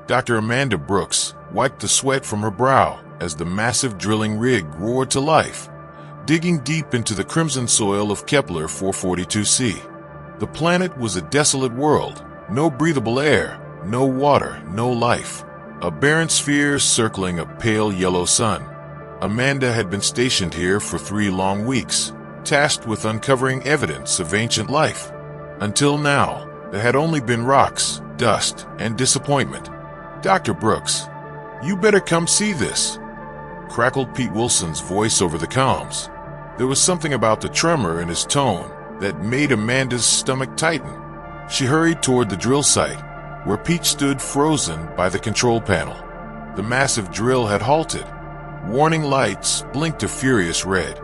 Dr. Amanda Brooks wiped the sweat from her brow as the massive drilling rig roared to life, digging deep into the crimson soil of Kepler 442c. The planet was a desolate world, no breathable air, no water, no life. A barren sphere circling a pale yellow sun. Amanda had been stationed here for 3 long weeks, tasked with uncovering evidence of ancient life. Until now, there had only been rocks, dust, and disappointment. "Dr. Brooks, you better come see this," crackled Pete Wilson's voice over the comms. There was something about the tremor in his tone that made Amanda's stomach tighten. She hurried toward the drill site, where Pete stood frozen by the control panel. The massive drill had halted. Warning lights blinked a furious red.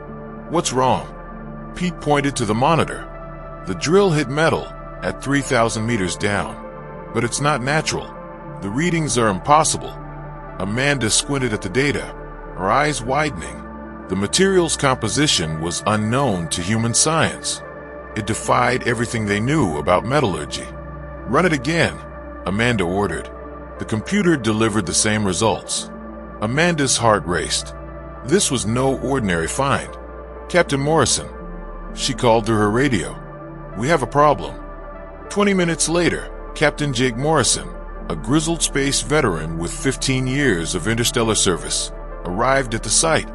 "What's wrong?" Pete pointed to the monitor. "The drill hit metal at 3,000 meters down. But it's not natural. The readings are impossible." Amanda squinted at the data, her eyes widening. The material's composition was unknown to human science. It defied everything they knew about metallurgy. "Run it again," Amanda ordered. The computer delivered the same results. Amanda's heart raced. This was no ordinary find. "Captain Morrison," she called through her radio. "We have a problem." 20 minutes later, Captain Jake Morrison, a grizzled space veteran with 15 years of interstellar service, arrived at the site.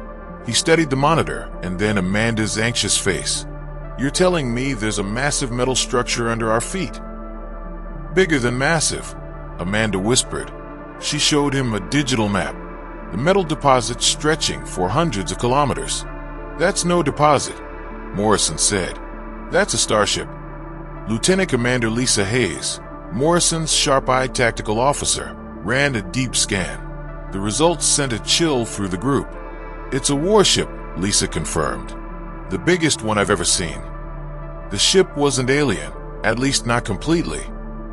He studied the monitor and then Amanda's anxious face. "You're telling me there's a massive metal structure under our feet?" "Bigger than massive," Amanda whispered. She showed him a digital map, the metal deposit stretching for hundreds of kilometers. "That's no deposit," Morrison said. "That's a starship." Lieutenant Commander Lisa Hayes, Morrison's sharp-eyed tactical officer, ran a deep scan. The results sent a chill through the group. "It's a warship," Lisa confirmed. "The biggest one I've ever seen." The ship wasn't alien, at least not completely.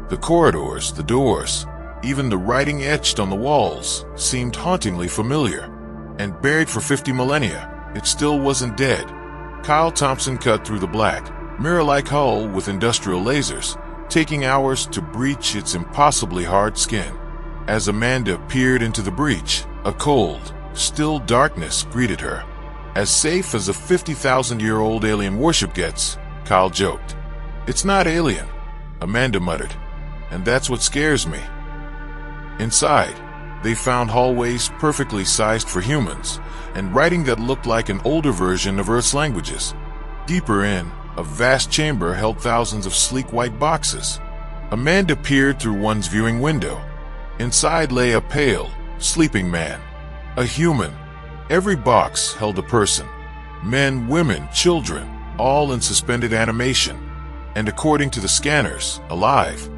The corridors, the doors, even the writing etched on the walls seemed hauntingly familiar. And buried for 50 millennia, it still wasn't dead. Kyle Thompson cut through the black, mirror-like hull with industrial lasers, taking hours to breach its impossibly hard skin. As Amanda peered into the breach, a cold, still darkness greeted her. "As safe as a 50,000-year-old alien warship gets," Kyle joked. "It's not alien," Amanda muttered, "and that's what scares me." Inside, they found hallways perfectly sized for humans, and writing that looked like an older version of Earth's languages. Deeper in, a vast chamber held thousands of sleek white boxes. Amanda peered through one's viewing window. Inside lay a pale, sleeping man. A human. Every box held a person. Men, women, children, all in suspended animation. And according to the scanners, alive.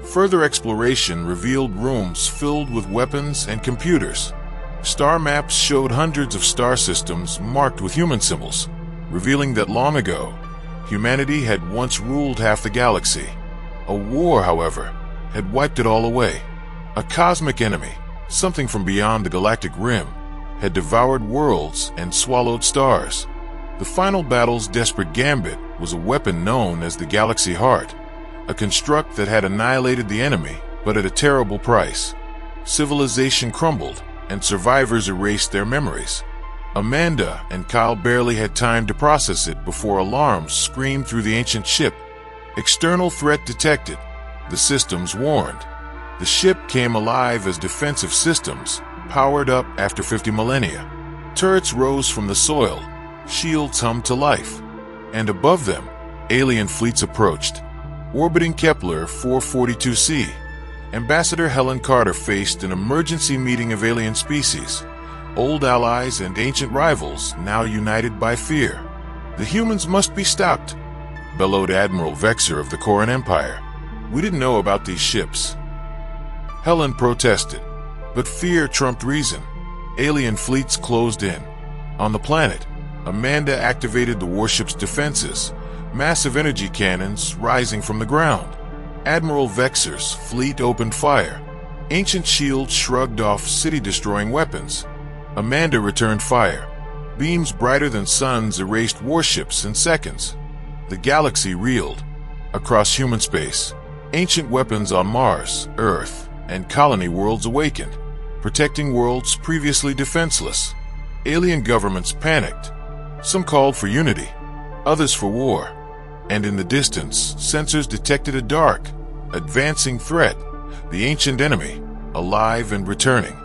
Further exploration revealed rooms filled with weapons and computers. Star maps showed hundreds of star systems marked with human symbols, revealing that long ago, humanity had once ruled half the galaxy. A war, however, had wiped it all away. A cosmic enemy, something from beyond the galactic rim, had devoured worlds and swallowed stars. The final battle's desperate gambit was a weapon known as the Galaxy Heart, a construct that had annihilated the enemy, but at a terrible price. Civilization crumbled, and survivors erased their memories. Amanda and Kyle barely had time to process it before alarms screamed through the ancient ship. External threat detected. The systems warned. The ship came alive as defensive systems, powered up after 50 millennia. Turrets rose from the soil, shields hummed to life. And above them, alien fleets approached. Orbiting Kepler 442c, Ambassador Helen Carter faced an emergency meeting of alien species, old allies and ancient rivals now united by fear. "The humans must be stopped," bellowed Admiral Vexer of the Koran Empire. "We didn't know about these ships." Helen protested, but fear trumped reason. Alien fleets closed in. On the planet, Amanda activated the warship's defenses, massive energy cannons rising from the ground. Admiral Vexer's fleet opened fire. Ancient shields shrugged off city-destroying weapons. Amanda returned fire. Beams brighter than suns erased warships in seconds. The galaxy reeled. Across human space, ancient weapons on Mars, Earth, and colony worlds awakened, protecting worlds previously defenseless. Alien governments panicked. Some called for unity, others for war. And in the distance, sensors detected a dark, advancing threat, the ancient enemy, alive and returning.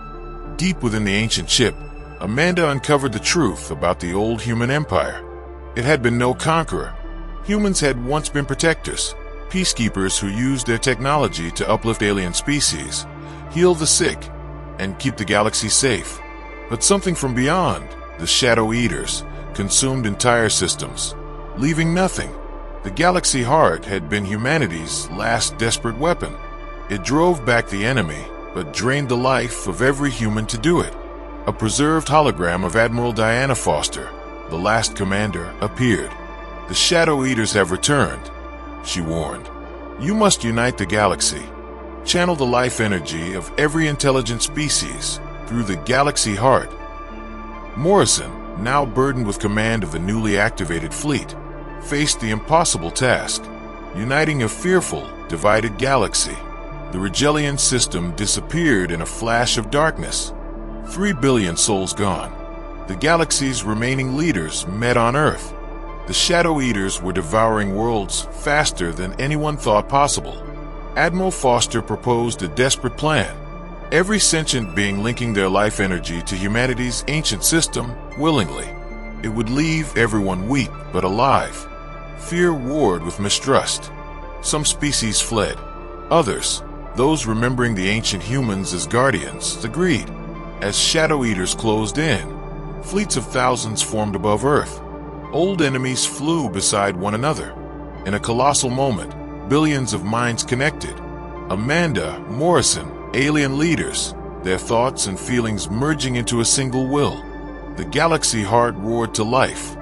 Deep within the ancient ship, Amanda uncovered the truth about the old human empire. It had been no conqueror. Humans had once been protectors, peacekeepers who used their technology to uplift alien species, heal the sick, and keep the galaxy safe. But something from beyond, the Shadow Eaters, consumed entire systems, leaving nothing. The Galaxy Heart had been humanity's last desperate weapon. It drove back the enemy, but drained the life of every human to do it. A preserved hologram of Admiral Diana Foster, the last commander, appeared. "The Shadow Eaters have returned," she warned. "You must unite the galaxy. Channel the life energy of every intelligent species through the Galaxy Heart." Morrison, now burdened with command of the newly activated fleet, faced the impossible task, uniting a fearful, divided galaxy. The Regellian system disappeared in a flash of darkness. 3 billion souls gone. The galaxy's remaining leaders met on Earth. The Shadow Eaters were devouring worlds faster than anyone thought possible. Admiral Foster proposed a desperate plan. Every sentient being linking their life energy to humanity's ancient system willingly. It would leave everyone weak but alive. Fear warred with mistrust. Some species fled. Others, those remembering the ancient humans as guardians, agreed. As Shadow Eaters closed in, fleets of thousands formed above Earth. Old enemies flew beside one another. In a colossal moment, billions of minds connected. Amanda, Morrison, alien leaders, their thoughts and feelings merging into a single will. The Galaxy Heart roared to life,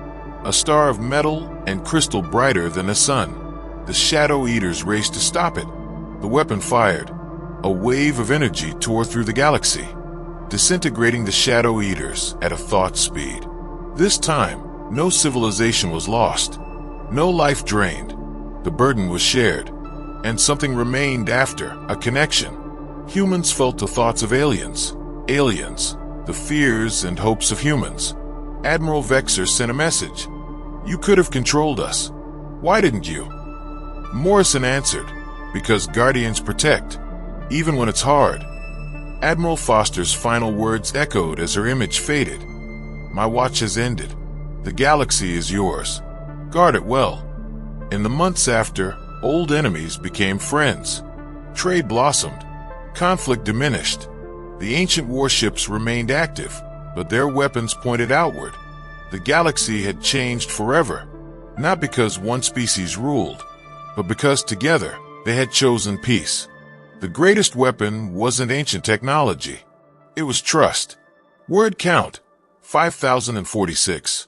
a star of metal and crystal brighter than the sun. The Shadow Eaters raced to stop it. The weapon fired. A wave of energy tore through the galaxy, disintegrating the Shadow Eaters at a thought speed. This time, no civilization was lost, no life drained. The burden was shared, and something remained after, a connection. Humans felt the thoughts of aliens, the fears and hopes of humans. Admiral Vexer sent a message. "You could have controlled us. Why didn't you?" Morrison answered, "Because Guardians protect, even when it's hard." Admiral Foster's final words echoed as her image faded. "My watch has ended. The galaxy is yours. Guard it well." In the months after, old enemies became friends. Trade blossomed. Conflict diminished. The ancient warships remained active, but their weapons pointed outward. The galaxy had changed forever, not because one species ruled, but because together they had chosen peace. The greatest weapon wasn't ancient technology. It was trust. Word count, 5,046.